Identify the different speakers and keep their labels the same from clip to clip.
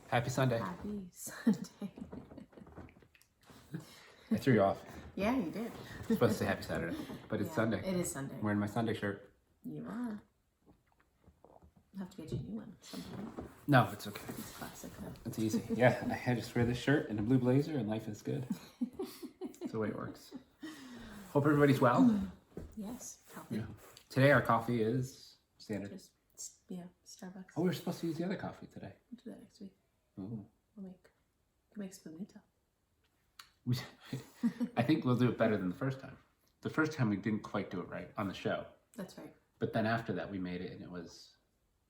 Speaker 1: Happy Sunday.
Speaker 2: Happy Sunday.
Speaker 1: I threw you off.
Speaker 2: Yeah, you did.
Speaker 1: I'm supposed to say Happy Saturday, but it's Sunday.
Speaker 2: It is Sunday.
Speaker 1: I'm wearing my Sunday shirt.
Speaker 2: You are. I'll have to get you a new one sometime.
Speaker 1: No, it's okay.
Speaker 2: It's classic though.
Speaker 1: It's easy. Yeah, I just wear this shirt and a blue blazer and life is good. That's the way it works. Hope everybody's well.
Speaker 2: Yes, healthy.
Speaker 1: Yeah. Today our coffee is standard.
Speaker 2: Just, Starbucks.
Speaker 1: Oh, we were supposed to use the other coffee today.
Speaker 2: We'll do that next week.
Speaker 1: Ooh.
Speaker 2: We'll make spumito.
Speaker 1: I think we'll do it better than the first time. The first time we didn't quite do it right on the show.
Speaker 2: That's right.
Speaker 1: But then after that we made it and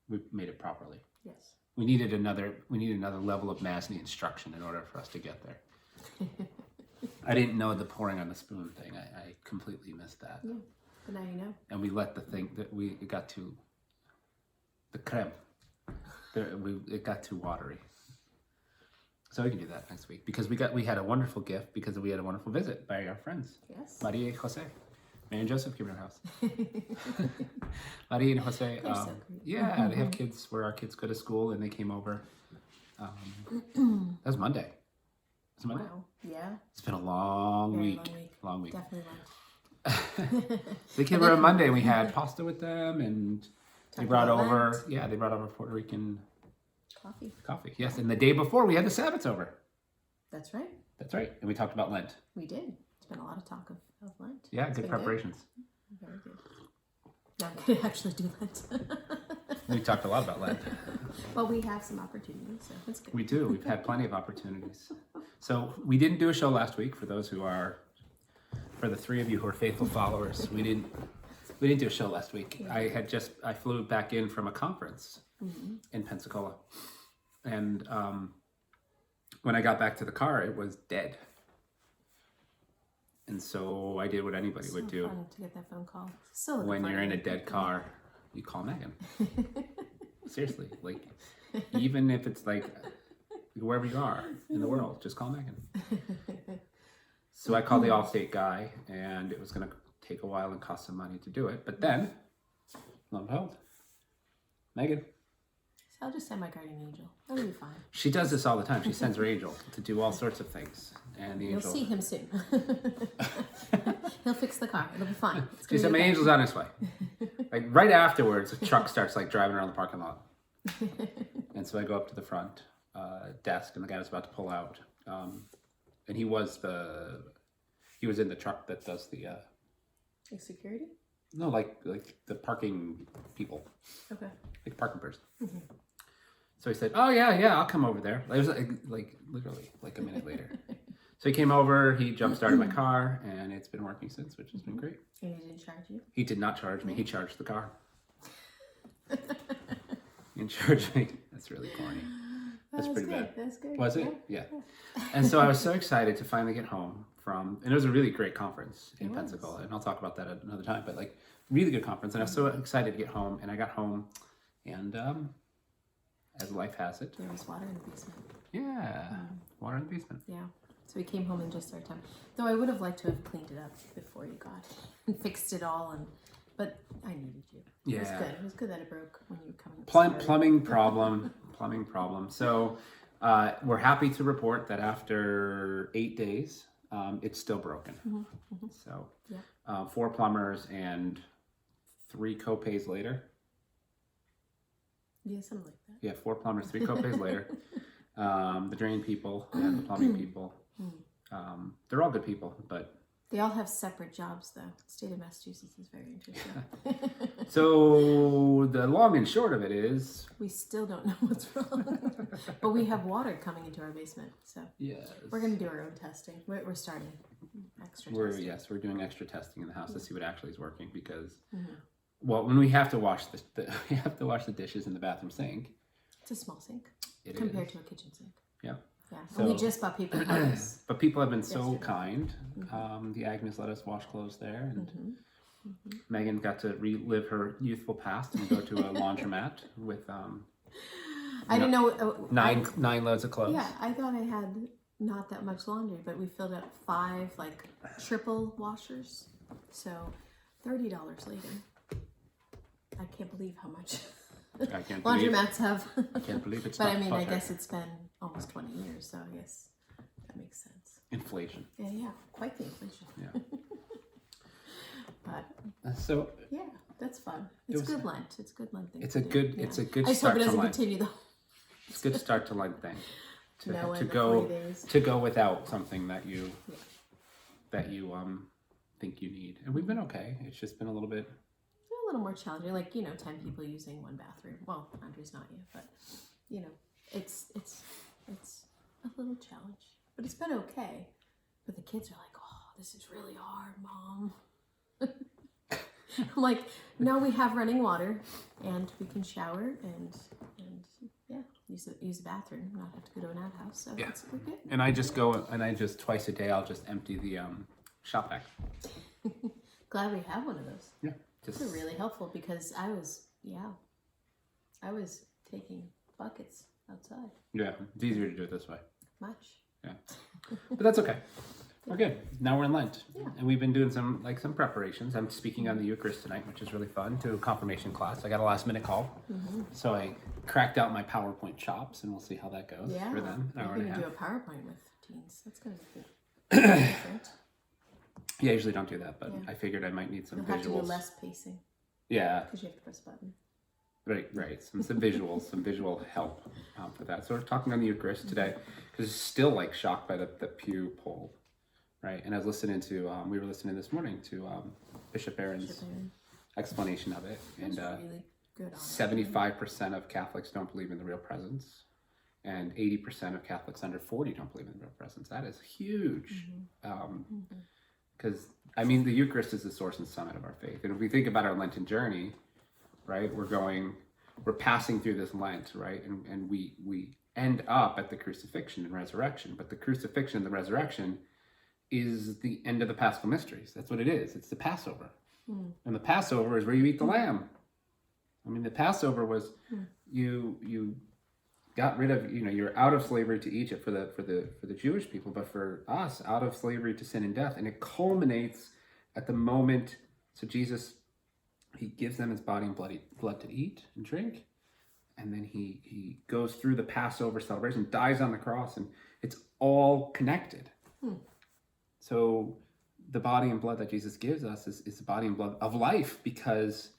Speaker 1: we made it properly.
Speaker 2: Yes.
Speaker 1: We needed another level of Masney instruction in order for us to get there. I didn't know the pouring on the spoon thing. I completely missed that.
Speaker 2: Yeah. But now you know.
Speaker 1: And we let the thing that it got too the creme. It got too watery. So we can do that next week because we had a wonderful gift because we had a wonderful visit by our friends.
Speaker 2: Yes.
Speaker 1: Maria and Jose. Mary and Joseph came to our house. Maria and Jose.
Speaker 2: They're so great.
Speaker 1: Yeah, they have kids where our kids go to school and they came over. That was Monday. Was it Monday?
Speaker 2: Wow. Yeah.
Speaker 1: It's been a long
Speaker 2: Very
Speaker 1: week. Long week.
Speaker 2: Definitely
Speaker 1: They came over on Monday and we had pasta with them and they brought
Speaker 2: about
Speaker 1: over
Speaker 2: Lent.
Speaker 1: they brought over Puerto Rican
Speaker 2: coffee.
Speaker 1: Yes, and the day before we had the Sabbats over.
Speaker 2: That's right.
Speaker 1: That's right. And we talked about Lent.
Speaker 2: We did. It's been a lot of talk of Lent.
Speaker 1: Yeah,
Speaker 2: It's
Speaker 1: good
Speaker 2: been
Speaker 1: preparations.
Speaker 2: Very good. Now I'm going to actually do Lent.
Speaker 1: We talked a lot about Lent.
Speaker 2: Well, we have some opportunities, so that's good.
Speaker 1: We do. We've had plenty of opportunities. So we didn't do a show last week. For the three of you who are faithful followers, we didn't do a show last week.
Speaker 2: Yeah.
Speaker 1: I flew back in from a conference in Pensacola, and when I got back to the car, it was dead. And so I did what anybody would do.
Speaker 2: Fun to get that phone call. So
Speaker 1: When you're in a dead car, you call Megan. Seriously, like even if it's like wherever you are in the world, just call Megan. So I called the Allstate guy, and it was going to take a while and cost some money to do it. But then, lo and behold, Megan.
Speaker 2: So I'll just send my guardian angel. That'll be fine.
Speaker 1: She does this all the time. She sends her angel to do all sorts of things, and the
Speaker 2: You'll
Speaker 1: angel.
Speaker 2: see him soon. He'll fix the car. It'll be fine.
Speaker 1: She said, "My angel's on his way." Like right afterwards, the truck starts like driving around the parking lot, and so I go up to the front desk, and the guy was about to pull out, and he was in the truck that does the
Speaker 2: Like security?
Speaker 1: no, like the parking people,
Speaker 2: Okay.
Speaker 1: like parking person. So he said, "Oh yeah, I'll come over there." It was like literally like a minute later. So he came over, he jump started my car, and it's been working since, which has been great.
Speaker 2: And he didn't charge you?
Speaker 1: He did not charge me. He charged the car. He didn't charge me. That's really corny. That's pretty
Speaker 2: good.
Speaker 1: bad.
Speaker 2: That's good.
Speaker 1: Was it? Yeah. And so I was so excited to finally get home and it was a really great conference in Pensacola, and I'll talk about that at another time, but like really good conference, and I was so excited to get home, and I got home, and as life has it.
Speaker 2: There was water in the basement.
Speaker 1: Yeah. Water in the basement.
Speaker 2: Yeah. So we came home in just our time. Though I would have liked to have cleaned it up before you got and fixed it all, but I needed you. It was
Speaker 1: Yeah.
Speaker 2: good. It was good that it broke when you were coming.
Speaker 1: Plumbing problem. So we're happy to report that after 8 days, it's still broken. So 4 plumbers and 3 co-pays later.
Speaker 2: Yeah, something like that.
Speaker 1: Yeah, 4 plumbers, 3 co-pays later. The drain people and the plumbing people. They're all good people, but
Speaker 2: They all have separate jobs, though. The state of Massachusetts is very interesting.
Speaker 1: so the long and short of it is
Speaker 2: We still don't know what's wrong. But we have water coming into our basement, so
Speaker 1: yes.
Speaker 2: we're going to do our own testing. We're starting extra testing.
Speaker 1: Yes, we're doing extra testing in the house to see what actually is working because, well, when we have to wash we have to wash the dishes in the bathroom sink.
Speaker 2: It's a small sink
Speaker 1: It
Speaker 2: compared
Speaker 1: is.
Speaker 2: to a kitchen sink.
Speaker 1: Yeah.
Speaker 2: Yeah,
Speaker 1: So-
Speaker 2: and we just bought paper towels.
Speaker 1: But people have been so
Speaker 2: Yesterday.
Speaker 1: kind. The Agnes let us wash clothes there, and Megan got to relive her youthful past and go to a laundromat with
Speaker 2: I didn't know.
Speaker 1: nine loads of clothes.
Speaker 2: Yeah, I thought I had not that much laundry, but we filled up 5 like triple washers. So $30 later. I can't believe how much
Speaker 1: I can't believe.
Speaker 2: laundromats have.
Speaker 1: I can't believe it's
Speaker 2: But
Speaker 1: not
Speaker 2: I mean, I
Speaker 1: butter.
Speaker 2: guess it's been almost 20 years, so I guess that makes sense.
Speaker 1: Inflation.
Speaker 2: Yeah, quite the inflation.
Speaker 1: Yeah.
Speaker 2: But
Speaker 1: So
Speaker 2: yeah, that's fun. It's
Speaker 1: was-
Speaker 2: good Lent. It's good Lent thing.
Speaker 1: it's
Speaker 2: to
Speaker 1: a
Speaker 2: do.
Speaker 1: good
Speaker 2: Yeah.
Speaker 1: it's a good
Speaker 2: I just hope
Speaker 1: start
Speaker 2: it
Speaker 1: to
Speaker 2: doesn't
Speaker 1: Lent.
Speaker 2: continue though.
Speaker 1: It's a good start to Lent thing.
Speaker 2: No,
Speaker 1: To
Speaker 2: in the
Speaker 1: go
Speaker 2: 40 days.
Speaker 1: to go without something that you
Speaker 2: Yeah.
Speaker 1: think you need. And we've been okay. It's just been a little bit
Speaker 2: A little more challenging, like 10 people using one bathroom. Well, Andrew's not yet, but it's a little challenge. But it's been okay. But the kids are like, "Oh, this is really hard, Mom." I'm like, "No, we have running water, and we can shower and yeah, use the bathroom, not have to go to an outhouse. So
Speaker 1: Yeah.
Speaker 2: we're good."
Speaker 1: and I just twice a day I'll just empty the shop vac.
Speaker 2: Glad we have one of those.
Speaker 1: Yeah. Just
Speaker 2: They're really helpful because I was taking buckets outside.
Speaker 1: yeah, it's easier to do it this way.
Speaker 2: Much.
Speaker 1: But that's okay. We're good. Now we're in Lent.
Speaker 2: Yeah.
Speaker 1: And we've been doing some preparations. I'm speaking on the Eucharist tonight, which is really fun, to a confirmation class. I got a last minute call.
Speaker 2: Mm-hmm.
Speaker 1: So I cracked out my PowerPoint chops and we'll see how that goes
Speaker 2: Yeah.
Speaker 1: for them. An
Speaker 2: You're
Speaker 1: hour and a
Speaker 2: gonna
Speaker 1: half.
Speaker 2: do a PowerPoint with teens. That's gonna be different.
Speaker 1: Yeah, I usually don't do that, but
Speaker 2: Yeah.
Speaker 1: I figured I might need some
Speaker 2: You'll have to do
Speaker 1: visuals.
Speaker 2: less pacing
Speaker 1: Yeah,
Speaker 2: because you have to press a button.
Speaker 1: right. Some visuals, some visual help for that. So we're talking on the Eucharist today because still like shocked by the Pew poll, right? And I was listening to, we were listening this morning to Bishop Aaron's explanation of it, and
Speaker 2: That's really good on it.
Speaker 1: 75% of Catholics don't believe in the real presence, and 80% of Catholics under 40 don't believe in the real presence. That is huge. Because I mean, the Eucharist is the source and summit of our faith, and if we think about our Lenten journey, right, we're passing through this Lent, right, and we end up at the crucifixion and resurrection. But the crucifixion and the resurrection is the end of the Paschal mysteries. That's what it is. It's the Passover, and the Passover is where you eat the lamb. I mean, the Passover was you got rid of, you're out of slavery to Egypt for the Jewish people, but for us, out of slavery to sin and death. And it culminates at the moment. So Jesus, he gives them his body and blood to eat and drink. And then he goes through the Passover celebration, dies on the cross, and it's all connected. So the body and blood that Jesus gives us is the body and blood of life, because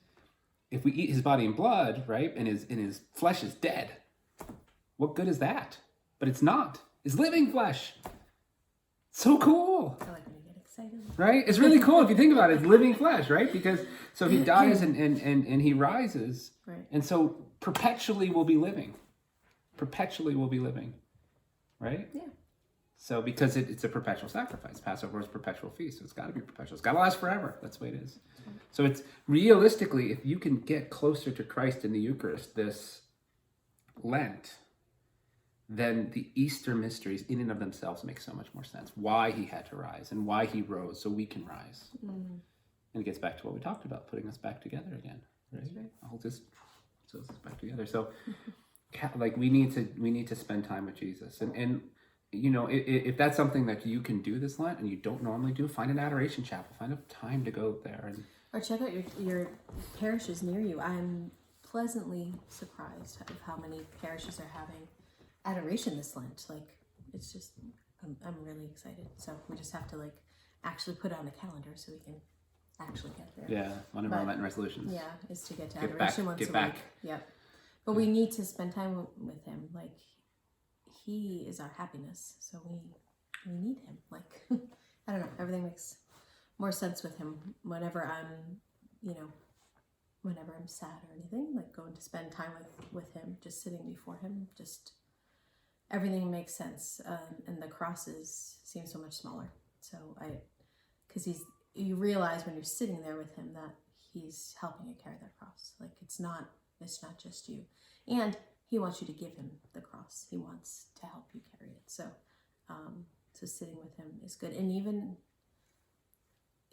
Speaker 1: if we eat his body and blood, right, and his flesh is dead, what good is that? But it's not. It's living flesh. So cool.
Speaker 2: I like when you get excited.
Speaker 1: Right? It's really cool if you think about it. It's living flesh, right? Because so he dies and he rises.
Speaker 2: Right.
Speaker 1: And so perpetually we'll be living. Perpetually we'll be living. Right?
Speaker 2: Yeah.
Speaker 1: So because it's a perpetual sacrifice. Passover is a perpetual feast. So it's got to be perpetual. It's got to last forever. That's the way it is. So it's realistically, if you can get closer to Christ in the Eucharist this Lent, then the Easter mysteries in and of themselves make so much more sense. Why he had to rise and why he rose so we can rise. And it gets back to what we talked about, putting us back together again. Right?
Speaker 2: That's right.
Speaker 1: I'll just put us back together. So like we need to spend time with Jesus. And if that's something that you can do this Lent and you don't normally do, find an adoration chapel. Find a time to go there. And
Speaker 2: Or check out your parishes near you. I'm pleasantly surprised of how many parishes are having adoration this Lent. Like, it's just, I'm really excited. So we just have to actually put it on the calendar so we can actually get there.
Speaker 1: yeah, one of our Lenten resolutions.
Speaker 2: Yeah, is to get to
Speaker 1: Get
Speaker 2: adoration
Speaker 1: back,
Speaker 2: once
Speaker 1: get
Speaker 2: a
Speaker 1: back.
Speaker 2: week. Yep. But we need to spend time with him. Like, he is our happiness. So we need him. Like, I don't know. Everything makes more sense with him whenever I'm, whenever I'm sad or anything, like going to spend time with him, just sitting before him, just everything makes sense. And the crosses seem so much smaller. So because you realize when you're sitting there with him that he's helping you carry that cross. Like it's not just you. And he wants you to give him the cross. He wants to help you carry it. So, so sitting with him is good. And even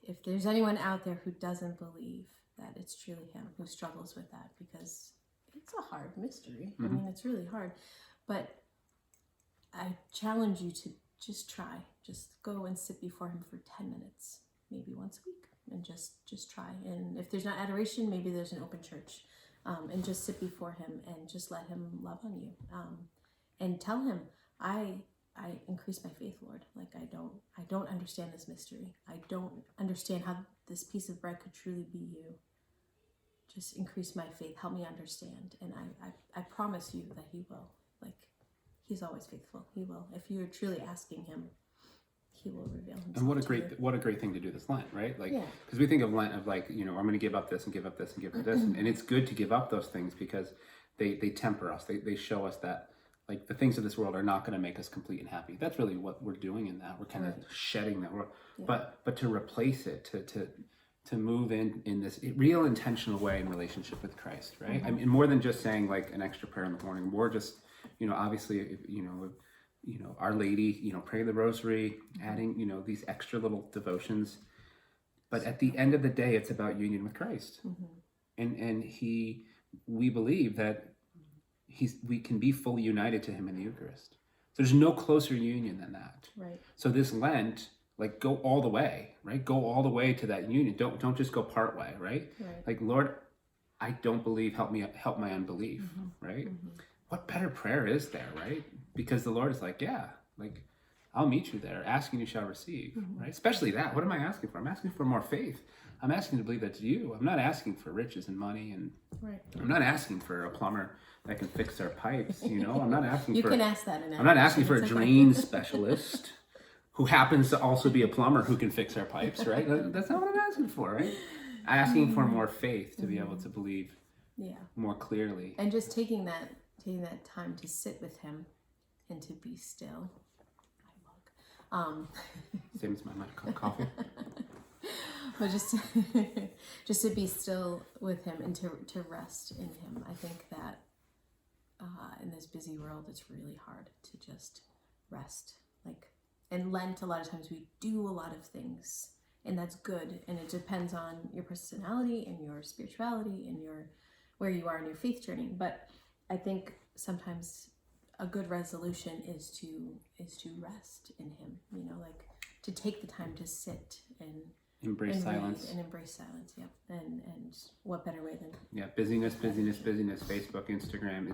Speaker 2: if there's anyone out there who doesn't believe that it's truly him, who struggles with that, because it's a hard mystery. I mean, it's really hard. But I challenge you to just try. Just go and sit before him for 10 minutes, maybe once a week, and just try. And if there's not adoration, maybe there's an open church. And just sit before him and just let him love on you. And tell him, I increase my faith, Lord. Like I don't understand this mystery. I don't understand how this piece of bread could truly be you. Just increase my faith. Help me understand. And I promise you that he will. Like, he's always faithful. He will. If you're truly asking him, he will reveal himself.
Speaker 1: And what a great thing to do this Lent, right? Like,
Speaker 2: Yeah.
Speaker 1: because we think of Lent of like, I'm going to give up this and give up this and give up this. And it's good to give up those things because they temper us. They show us that like the things of this world are not going to make us complete and happy. That's really what we're doing in that. We're kind of shedding that. But to replace it, to move in this real intentional way in relationship with Christ, right? I mean, more than just saying like an extra prayer in the morning, more just, obviously, Our Lady, pray the rosary, adding, these extra little devotions. But at the end of the day, it's about union with Christ. And we believe that we can be fully united to him in the Eucharist. There's no closer union than that.
Speaker 2: Right.
Speaker 1: So this Lent, like, go all the way, right? Go all the way to that union. Don't just go part way, right? Like, Lord, I don't believe, help my unbelief, right? What better prayer is there, right? Because the Lord is like, yeah, like, I'll meet you there. Asking you shall receive, right? Especially that. What am I asking for? I'm asking for more faith. I'm asking to believe that's you. I'm not asking for riches and money, and I'm not asking for a plumber that can fix our pipes. I'm not asking
Speaker 2: you
Speaker 1: for.
Speaker 2: can ask that.
Speaker 1: I'm not asking for a drain specialist who happens to also be a plumber who can fix our pipes, right? That's not what I'm asking for, right? I'm asking for more faith to be able to believe more clearly.
Speaker 2: And just taking that time to sit with him and to be still.
Speaker 1: Same as my coffee.
Speaker 2: But just to be still with him and to rest in him. I think that in this busy world, it's really hard to just rest. Like, in Lent, a lot of times we do a lot of things, and that's good. And it depends on your personality and your spirituality and where you are in your faith journey. But I think sometimes a good resolution is to rest in him. Like to take the time to sit and
Speaker 1: embrace silence.
Speaker 2: And embrace silence. Yep. And what better way than
Speaker 1: busyness. Facebook, Instagram.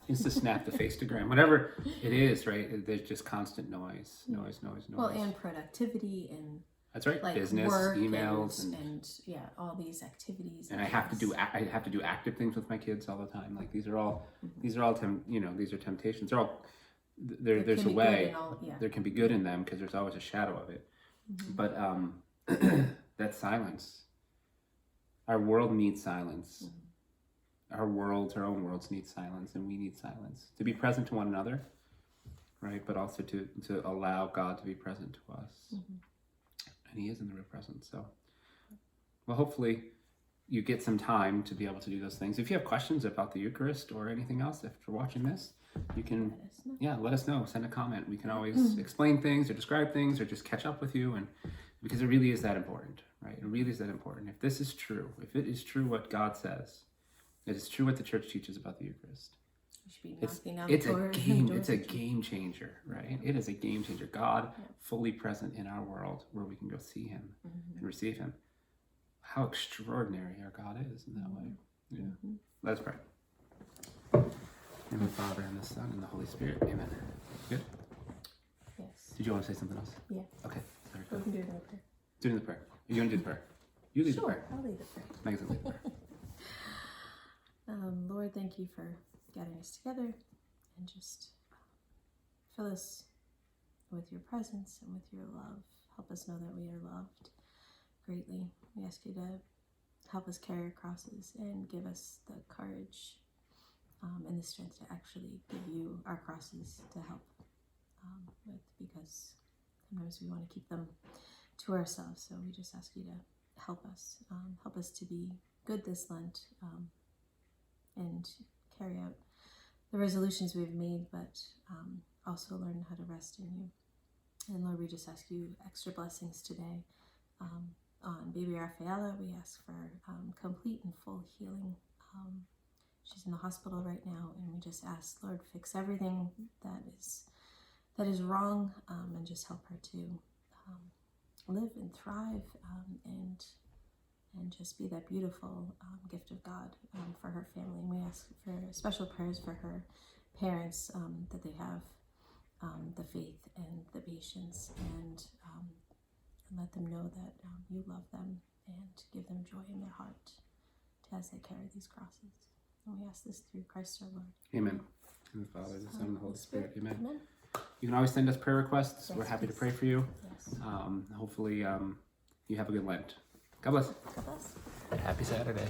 Speaker 1: It's the snap, the Faceagram, whatever it is, right? There's just constant noise.
Speaker 2: Well, and productivity and
Speaker 1: that's right.
Speaker 2: Like
Speaker 1: business,
Speaker 2: work
Speaker 1: emails,
Speaker 2: and all these activities.
Speaker 1: And I have to do active things with my kids all the time. Like these are all these are temptations. There's a way. There can be good in them because there's always a shadow of it. But that silence. Our world needs silence. Our own worlds need silence, and we need silence to be present to one another, right? But also to allow God to be present to us, and he is in the real presence. So, well, hopefully you get some time to be able to do those things. If you have questions about the Eucharist or anything else, if you're watching this, you can let us know. Send a comment. We can always explain things or describe things or just catch up with you, and because it really is that important, right? It really is that important. If this is true, if it is true what God says, it is true what the church teaches about the Eucharist. It's a game changer, right? It is a game changer. God fully present in our world where we can go see him and receive him. How extraordinary our God is in that way. Yeah. Let's pray. In the Father, and the Son, and the Holy Spirit. Amen. Good?
Speaker 2: Yes.
Speaker 1: Did you want to say something else?
Speaker 2: Yeah.
Speaker 1: Okay.
Speaker 2: We can do it in the prayer.
Speaker 1: Do it in the prayer. You want to do the prayer? You lead the prayer.
Speaker 2: I'll lead the prayer.
Speaker 1: Megan's lead the prayer.
Speaker 2: Lord, thank you for gathering us together and just fill us with your presence and with your love. Help us know that we are loved greatly. We ask you to help us carry our crosses and give us the courage and the strength to actually give you our crosses to help with, because sometimes we want to keep them to ourselves. So we just ask you to help us to be good this Lent and carry out the resolutions we've made, but also learn how to rest in you. And Lord, we just ask you extra blessings today on baby Rafaela. We ask for complete and full healing. She's in the hospital right now, and we just ask, Lord, fix everything that is wrong, and just help her to live and thrive and just be that beautiful gift of God for her family. And we ask for special prayers for her parents, that they have the faith and the patience, and let them know that you love them and give them joy in their heart as they carry these crosses. And we ask this through Christ our Lord.
Speaker 1: Amen. In the Father, the Son, and the Holy Spirit. Amen.
Speaker 2: Amen.
Speaker 1: You can always send us prayer requests.
Speaker 2: Yes,
Speaker 1: We're happy to
Speaker 2: please.
Speaker 1: pray for you.
Speaker 2: Yes.
Speaker 1: Hopefully you have a good Lent. God bless.
Speaker 2: God bless.
Speaker 1: Happy Saturday.